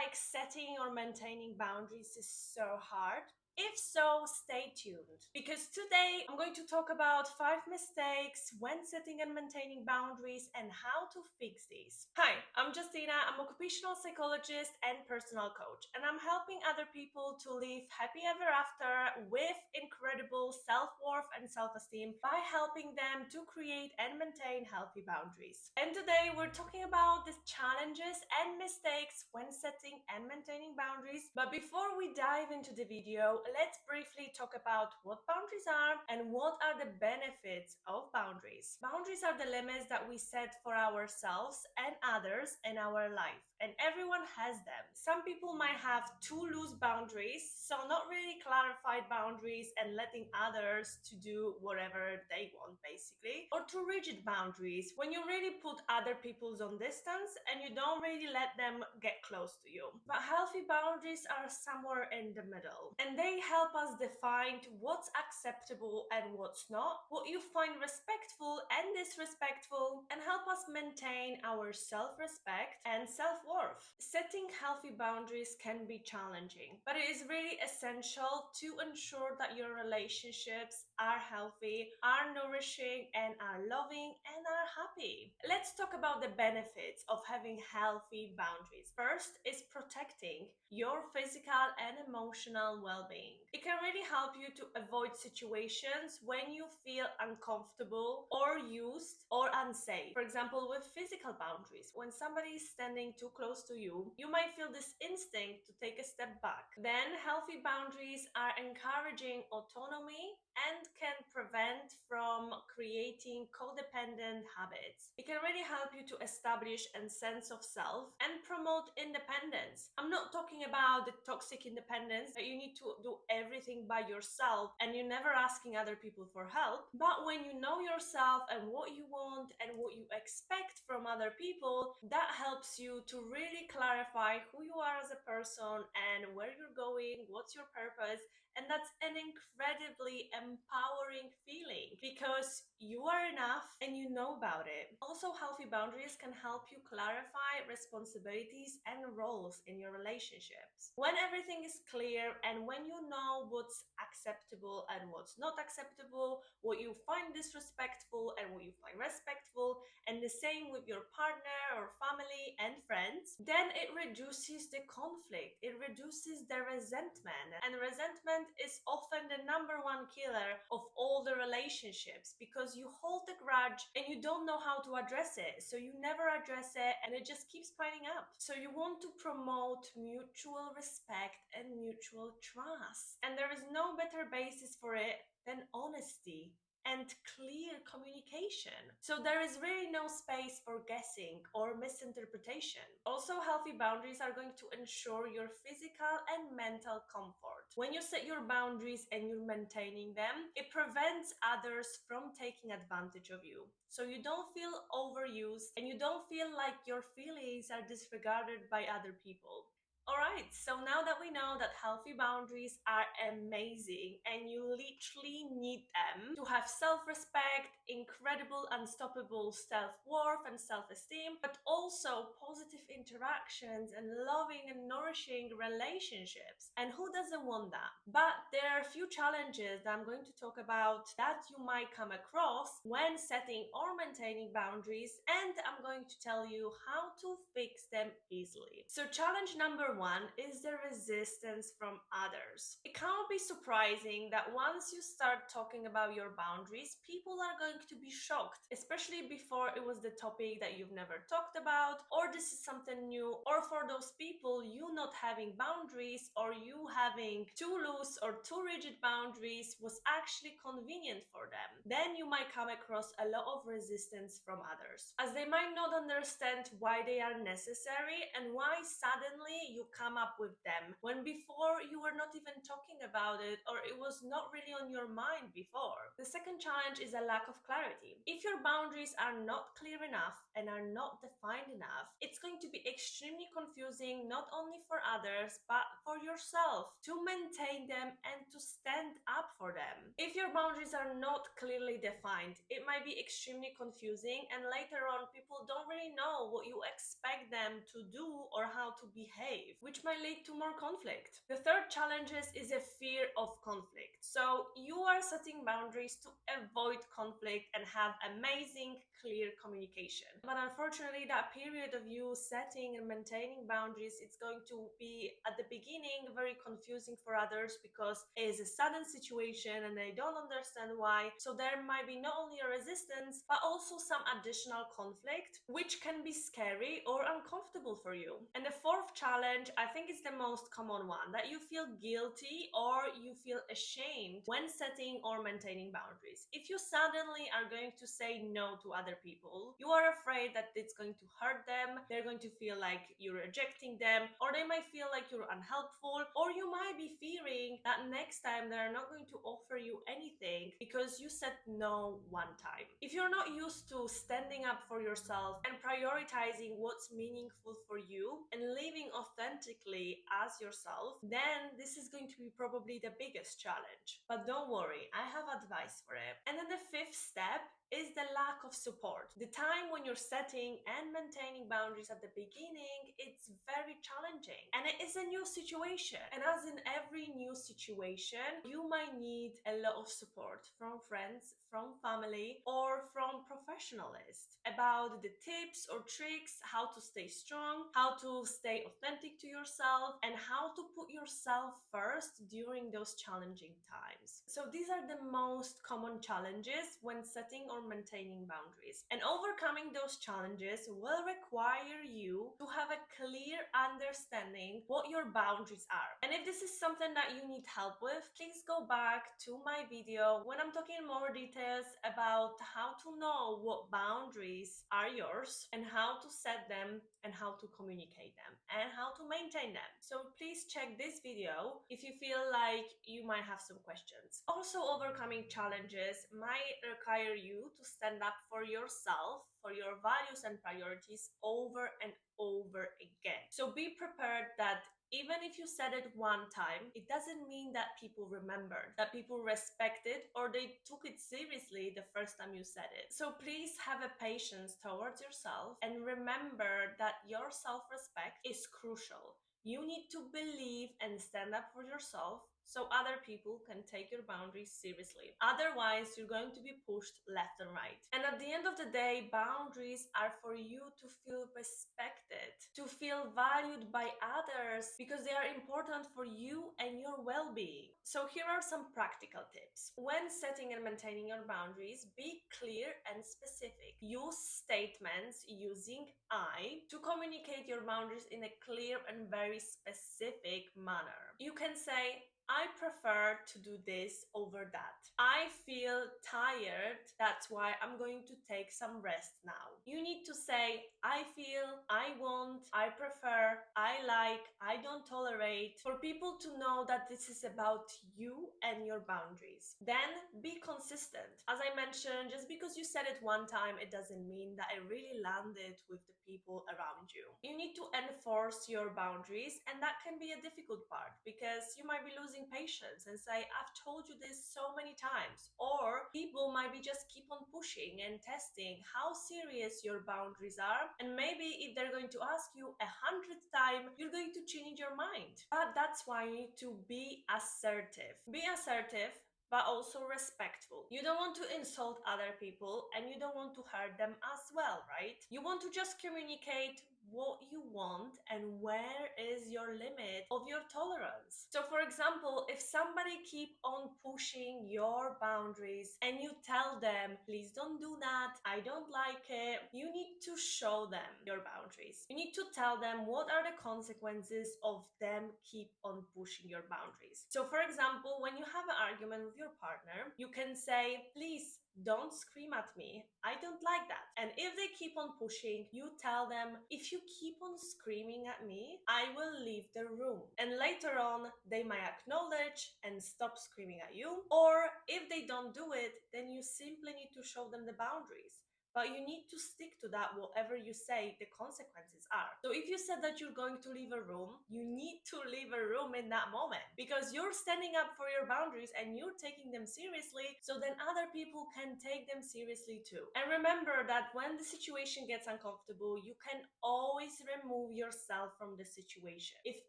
like setting or maintaining boundaries is so hard? If so, stay tuned because today I'm going to talk about 5 mistakes when setting and maintaining boundaries and how to fix these. Hi, I'm Justina. I'm an occupational psychologist and personal coach, and I'm helping other people to live happy ever after with incredible self-worth and self-esteem by helping them to create and maintain healthy boundaries. And today we're talking about the challenges and mistakes when setting and maintaining boundaries. But before we dive into the video, let's briefly talk about what boundaries are and what are the benefits of boundaries. Boundaries are the limits that we set for ourselves and others in our life, and everyone has them. Some people might have too loose boundaries, so not really clarified boundaries and letting others to do whatever they want basically, or too rigid boundaries when you really put other people's on distance and you don't really let them get close to you. But healthy boundaries are somewhere in the middle, and they help us define what's acceptable and what's not, what you find respectful and disrespectful, and help us maintain our self-respect and self-worth. Setting healthy boundaries can be challenging, but it is really essential to ensure that your relationships are healthy, are nourishing, and are loving and are happy. Let's talk about the benefits of having healthy boundaries. First is protecting your physical and emotional well-being. It can really help you to avoid situations when you feel uncomfortable or used or unsafe. For example, with physical boundaries, when somebody is standing too close to you, you might feel this instinct to take a step back. Then healthy boundaries are encouraging autonomy and can prevent from creating codependent habits. It can really help you to establish a sense of self and promote independence. I'm not talking about the toxic independence that you need to do everything by yourself and you're never asking other people for help, but when you know yourself and what you want and what you expect from other people, that helps you to really clarify who you are as a person and where you're going, what's your purpose. And that's an incredibly empowering feeling because you are enough and you know about it. Also, healthy boundaries can help you clarify responsibilities and roles in your relationships. When everything is clear and when you know what's acceptable and what's not acceptable, what you find disrespectful and what you find respectful, and the same with your partner or family and friends, then it reduces the conflict, it reduces the resentment. And resentment is often the number one killer of all the relationships because you hold a grudge and you don't know how to address it. So you never address it and it just keeps piling up. So you want to promote mutual respect and mutual trust. And there is no better basis for it than honesty and clear communication. So there is really no space for guessing or misinterpretation. Also, healthy boundaries are going to ensure your physical and mental comfort. When you set your boundaries and you're maintaining them, it prevents others from taking advantage of you. So you don't feel overused and you don't feel like your feelings are disregarded by other people. Alright, so now that we know that healthy boundaries are amazing and you literally need them to have self-respect, incredible, unstoppable self-worth and self-esteem, but also positive interactions and loving and nourishing relationships. And who doesn't want that? But there are a few challenges that I'm going to talk about that you might come across when setting or maintaining boundaries, and I'm going to tell you how to fix them easily. So challenge number one is the resistance from others. It can't be surprising that once you start talking about your boundaries, people are going to be shocked, especially before it was the topic that you've never talked about, or this is something new, or for those people, you not having boundaries or you having too loose or too rigid boundaries was actually convenient for them. Then you might come across a lot of resistance from others, as they might not understand why they are necessary and why suddenly you come up with them when before you were not even talking about it or it was not really on your mind before. The second challenge is a lack of clarity. If your boundaries are not clear enough and are not defined enough, it's going to be extremely confusing not only for others but for yourself to maintain them and to stand up for them. If your boundaries are not clearly defined, it might be extremely confusing and later on people don't really know what you expect them to do or how to behave. which might lead to more conflict. The third challenge is a fear of conflict. So you are setting boundaries to avoid conflict and have amazing, clear communication. But unfortunately, that period of you setting and maintaining boundaries, it's going to be at the beginning very confusing for others because it is a sudden situation and they don't understand why. So there might be not only a resistance, but also some additional conflict, which can be scary or uncomfortable for you. And the fourth challenge, I think, is the most common one, that you feel guilty or you feel ashamed when setting or maintaining boundaries. If you suddenly are going to say no to other people, you are afraid that it's going to hurt them, they're going to feel like you're rejecting them, or they might feel like you're unhelpful, or you might be fearing that next time they're not going to offer you anything because you said no one time. If you're not used to standing up for yourself and prioritizing what's meaningful for you and living authentically as yourself, then this is going to be probably the biggest challenge. But don't worry, I have advice for it. And then the fifth step is the lack of support. The time when you're setting and maintaining boundaries at the beginning, it's very challenging and it is a new situation. And as in every new situation, you might need a lot of support from friends, from family, or from professionals about the tips or tricks, how to stay strong, how to stay authentic to yourself, and how to put yourself first during those challenging times. So these are the most common challenges when setting or maintaining boundaries. And overcoming those challenges will require you to have a clear understanding what your boundaries are. And if this is something that you need help with, please go back to my video when I'm talking more details about how to know what boundaries are yours and how to set them and how to communicate them and how to maintain them. So please check this video if you feel like you might have some questions. Also, overcoming challenges might require you to stand up for yourself, for your values and priorities over and over again. So be prepared that even if you said it one time, it doesn't mean that people remembered, that people respected, or they took it seriously the first time you said it. So please have a patience towards yourself and remember that your self-respect is crucial. You need to believe and stand up for yourself so other people can take your boundaries seriously. Otherwise, you're going to be pushed left and right. And at the end of the day, boundaries are for you to feel respected, to feel valued by others because they are important for you and your well-being. So here are some practical tips. When setting and maintaining your boundaries, be clear and specific. Use statements using I to communicate your boundaries in a clear and very specific manner. You can say, I prefer to do this over that. I feel tired, that's why I'm going to take some rest now. You need to say, I feel, I want, I prefer, I like, I don't tolerate, for people to know that this is about you and your boundaries. Then be consistent. As I mentioned, just because you said it one time, it doesn't mean that it really landed with the people around you. You need to enforce your boundaries, and that can be a difficult part because you might be losing patience and say, I've told you this so many times. Or people might be just keep on pushing and testing how serious your boundaries are. And maybe if they're going to ask you 100th time, you're going to change your mind. But that's why you need to be assertive. Be assertive, but also respectful. You don't want to insult other people and you don't want to hurt them as well, right? You want to just communicate what you want and where is your limit of your tolerance. So for example, if somebody keep on pushing your boundaries and you tell them, please don't do that, I don't like it, you need to show them your boundaries. You need to tell them what are the consequences of them keep on pushing your boundaries. So for example, when you have an argument with your partner, you can say, please don't scream at me, I don't like that. And if they keep on pushing, you tell them, if you keep on screaming at me, I will leave the room. And later on, they might acknowledge and stop screaming at you. Or if they don't do it, then you simply need to show them the boundaries. but you need to stick to that. Whatever you say, the consequences are. So if you said that you're going to leave a room, you need to leave a room in that moment, because you're standing up for your boundaries and you're taking them seriously, so then other people can take them seriously too. And remember that when the situation gets uncomfortable, you can always remove yourself from the situation. If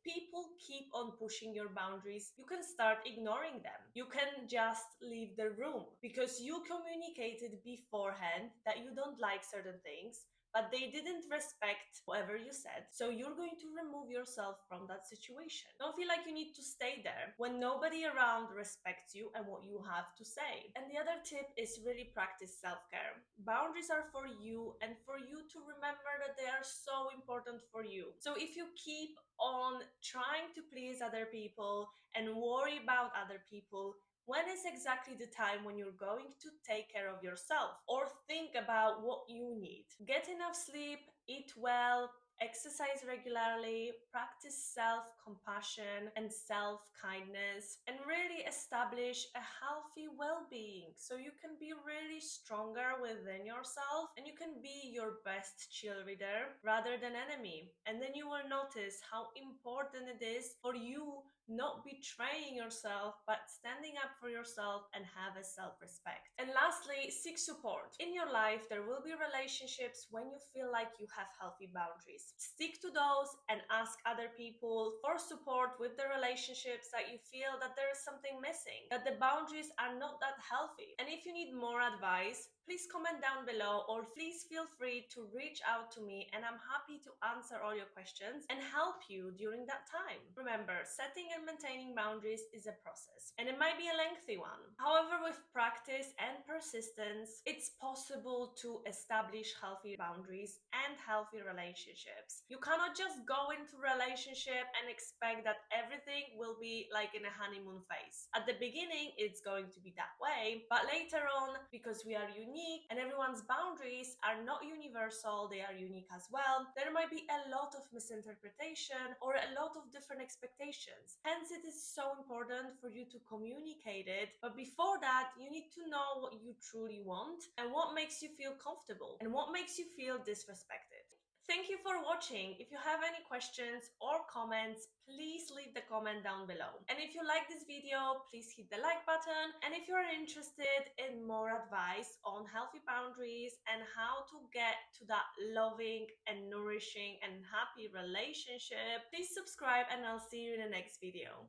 people keep on pushing your boundaries, you can start ignoring them. You can just leave the room because you communicated beforehand that you don't like certain things, but they didn't respect whatever you said. So you're going to remove yourself from that situation. Don't feel like you need to stay there when nobody around respects you and what you have to say. And the other tip is really practice self-care. Boundaries are for you and for you to remember that they are so important for you. So if you keep on trying to please other people and worry about other people, when is exactly the time when you're going to take care of yourself or think about what you need? Get enough sleep, eat well, exercise regularly, practice self-compassion and self-kindness, and really establish a healthy well-being so you can be really stronger within yourself and you can be your best cheerleader rather than enemy. And then you will notice how important it is for you not betraying yourself, but standing up for yourself and have a self-respect. And lastly, seek support. In your life, there will be relationships when you feel like you have healthy boundaries. Stick to those and ask other people for support with the relationships that you feel that there is something missing, that the boundaries are not that healthy. And if you need more advice, please comment down below or please feel free to reach out to me, and I'm happy to answer all your questions and help you during that time. Remember, setting and maintaining boundaries is a process and it might be a lengthy one. However, with practice and persistence, it's possible to establish healthy boundaries and healthy relationships. You cannot just go into a relationship and expect that everything will be like in a honeymoon phase. At the beginning, it's going to be that way, but later on, because we are unique and everyone's boundaries are not universal, they are unique as well, there might be a lot of misinterpretation or a lot of different expectations. Hence, it is so important for you to communicate it, but before that, you need to know what you truly want and what makes you feel comfortable and what makes you feel disrespected. Thank you for watching. If you have any questions or comments, please leave the comment down below. And if you like this video, please hit the like button. And if you're interested in more advice on healthy boundaries and how to get to that loving and nourishing and happy relationship, please subscribe and I'll see you in the next video.